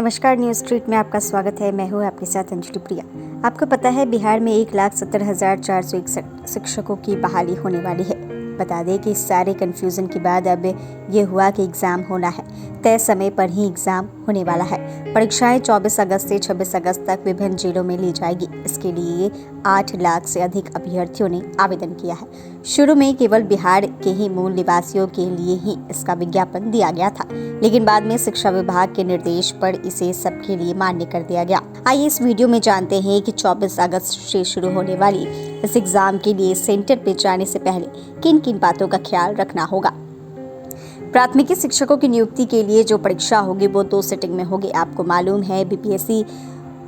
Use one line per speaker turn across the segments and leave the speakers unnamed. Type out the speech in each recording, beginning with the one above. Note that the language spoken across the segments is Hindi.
नमस्कार, न्यूज़ स्ट्रीट में आपका स्वागत है। मैं हूँ आपके साथ अंजलि प्रिया। आपको पता है बिहार में 1,70,461 शिक्षकों की बहाली होने वाली है। बता दें कि इस सारे कन्फ्यूज़न के बाद अब ये हुआ कि एग्ज़ाम होना है। तय समय पर ही एग्ज़ाम होने वाला है। परीक्षाएं 24 अगस्त से 26 अगस्त तक विभिन्न जिलों में ली जाएगी। इसके लिए 8 लाख से अधिक अभ्यर्थियों ने आवेदन किया है। शुरू में केवल बिहार के ही मूल निवासियों के लिए ही इसका विज्ञापन दिया गया था, लेकिन बाद में शिक्षा विभाग के निर्देश पर इसे सबके लिए मान्य कर दिया गया। आइए इस वीडियो में जानते हैं कि 24 अगस्त से शुरू होने वाली इस एग्जाम के लिए सेंटर पे जाने से पहले किन किन बातों का ख्याल रखना होगा। प्राथमिकी शिक्षकों की नियुक्ति के लिए जो परीक्षा होगी वो 2 सिटिंग में होगी। आपको मालूम है बीपीएससी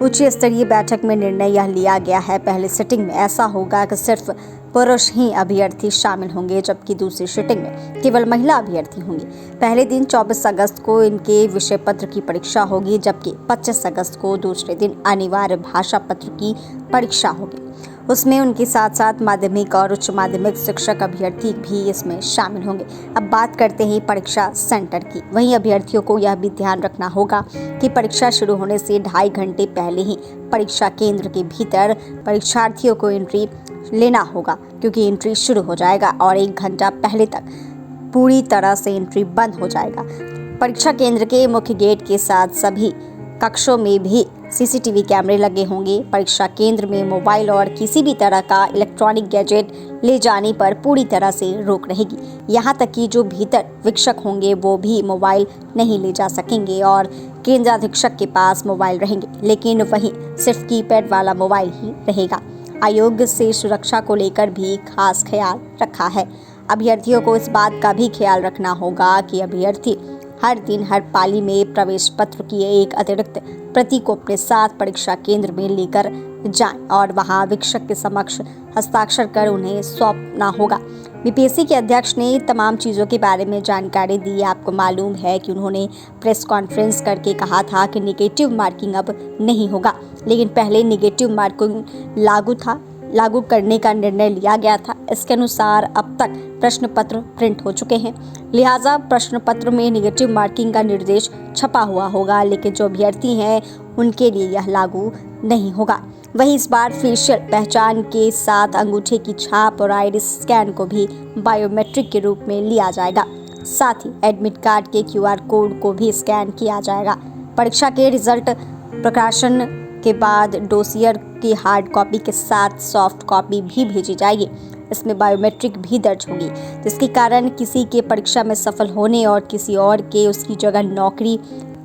उच्च स्तरीय बैठक में निर्णय यह लिया गया है। पहले सिटिंग में ऐसा होगा कि सिर्फ पुरुष ही अभ्यर्थी शामिल होंगे, जबकि दूसरी सिटिंग में केवल महिला अभ्यर्थी होंगी। पहले दिन 24 अगस्त को इनके विषय पत्र की परीक्षा होगी, जबकि 25 अगस्त को दूसरे दिन अनिवार्य भाषा पत्र की परीक्षा होगी। उसमें उनके साथ साथ माध्यमिक और उच्च माध्यमिक शिक्षक अभ्यर्थी भी इसमें शामिल होंगे। अब बात करते हैं परीक्षा सेंटर की। वहीं अभ्यर्थियों को यह भी ध्यान रखना होगा कि परीक्षा शुरू होने से 2.5 घंटे पहले ही परीक्षा केंद्र के भीतर परीक्षार्थियों को एंट्री लेना होगा, क्योंकि एंट्री शुरू हो जाएगा और 1 घंटा पहले तक पूरी तरह से एंट्री बंद हो जाएगा। परीक्षा केंद्र के मुख्य गेट के साथ सभी कक्षों में भी सीसीटीवी कैमरे लगे होंगे। परीक्षा केंद्र में मोबाइल और किसी भी तरह का इलेक्ट्रॉनिक गैजेट ले जाने पर पूरी तरह से रोक रहेगी। यहाँ तक कि जो भीतर वीक्षक होंगे वो भी मोबाइल नहीं ले जा सकेंगे और केंद्राधीक्षक के पास मोबाइल रहेंगे, लेकिन वहीं सिर्फ कीपैड वाला मोबाइल ही रहेगा। आयोग से सुरक्षा को लेकर भी खास ख्याल रखा है। अभ्यर्थियों को इस बात का भी ख्याल रखना होगा कि अभ्यर्थी हर दिन हर पाली में प्रवेश पत्र की एक अतिरिक्त प्रति को अपने साथ परीक्षा केंद्र में लेकर जाएं और वहां वीक्षक के समक्ष हस्ताक्षर कर उन्हें सौंपना होगा। बीपीएससी के अध्यक्ष ने तमाम चीज़ों के बारे में जानकारी दी। आपको मालूम है कि उन्होंने प्रेस कॉन्फ्रेंस करके कहा था कि नेगेटिव मार्किंग अब नहीं होगा, लेकिन पहले नेगेटिव मार्किंग लागू करने का निर्णय लिया गया था। इसके अनुसार अब तक प्रश्न पत्र प्रिंट हो चुके हैं, लिहाजा प्रश्न पत्र में नेगेटिव मार्किंग का निर्देश छपा हुआ होगा, लेकिन जो अभ्यर्थी हैं उनके लिए यह लागू नहीं होगा। वहीं इस बार फेशियल पहचान के साथ अंगूठे की छाप और आइरिस स्कैन को भी बायोमेट्रिक के रूप में लिया जाएगा। साथ ही एडमिट कार्ड के QR कोड को भी स्कैन किया जाएगा। परीक्षा के रिजल्ट प्रकाशन के बाद डोसियर की हार्ड कॉपी के साथ सॉफ्ट कॉपी भी भेजी जाएगी। इसमें बायोमेट्रिक भी दर्ज होगी, जिसके कारण किसी के परीक्षा में सफल होने और किसी और के उसकी जगह नौकरी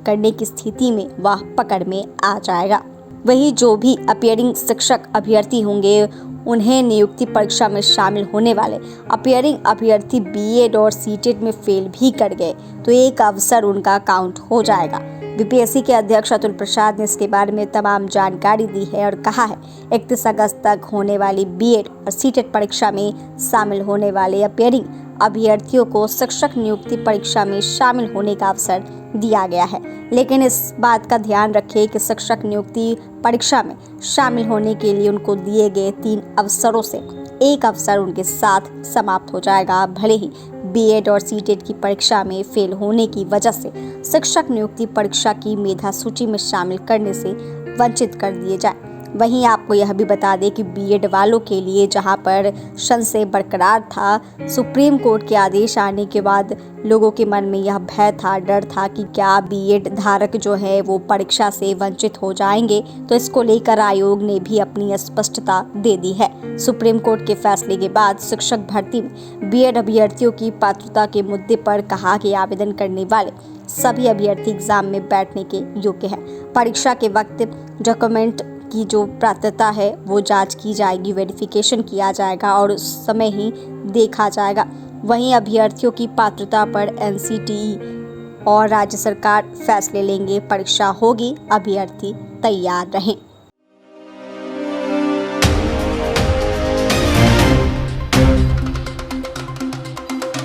करने की स्थिति में वह पकड़ में आ जाएगा। वही जो भी अपीयरिंग शिक्षक अभ्यर्थी होंगे उन्हें नियुक्ति परीक्षा में शामिल होने वाले अपीयरिंग अभ्यर्थी बीएड और सीटेट में फेल भी कर गए तो एक अवसर उनका काउंट हो जाएगा। बीपीएससी के अध्यक्ष अतुल प्रसाद ने इसके बारे में तमाम जानकारी दी है और कहा है 31 अगस्त तक होने वाली बीएड और सीटेट परीक्षा में शामिल होने वाले अपीयरिंग अभ्यर्थियों को शिक्षक नियुक्ति परीक्षा में शामिल होने का अवसर दिया गया है, लेकिन इस बात का ध्यान रखें कि शिक्षक नियुक्ति परीक्षा में शामिल होने के लिए उनको दिए गए 3 अवसरों से एक अवसर उनके साथ समाप्त हो जाएगा। भले ही बीएड और सीटेट की परीक्षा में फेल होने की वजह से शिक्षक नियुक्ति परीक्षा की मेधा सूची में शामिल करने से वंचित कर दिए जाए। वहीं आपको यह भी बता दें कि बीएड वालों के लिए जहां पर संशय बरकरार था, सुप्रीम कोर्ट के आदेश आने के बाद लोगों के मन में यह भय था, डर था कि क्या बीएड धारक जो है वो परीक्षा से वंचित हो जाएंगे, तो इसको लेकर आयोग ने भी अपनी स्पष्टता दे दी है। सुप्रीम कोर्ट के फैसले के बाद शिक्षक भर्ती में बीएड अभ्यर्थियों की पात्रता के मुद्दे पर कहा कि आवेदन करने वाले सभी अभ्यर्थी एग्जाम में बैठने के योग्य है। परीक्षा के वक्त डॉक्यूमेंट की जो पात्रता है वो जांच की जाएगी, वेरिफिकेशन किया जाएगा और उस समय ही देखा जाएगा। वहीं अभ्यर्थियों की पात्रता पर एनसीटीई और राज्य सरकार फैसले लेंगे। परीक्षा होगी, अभ्यर्थी तैयार रहें।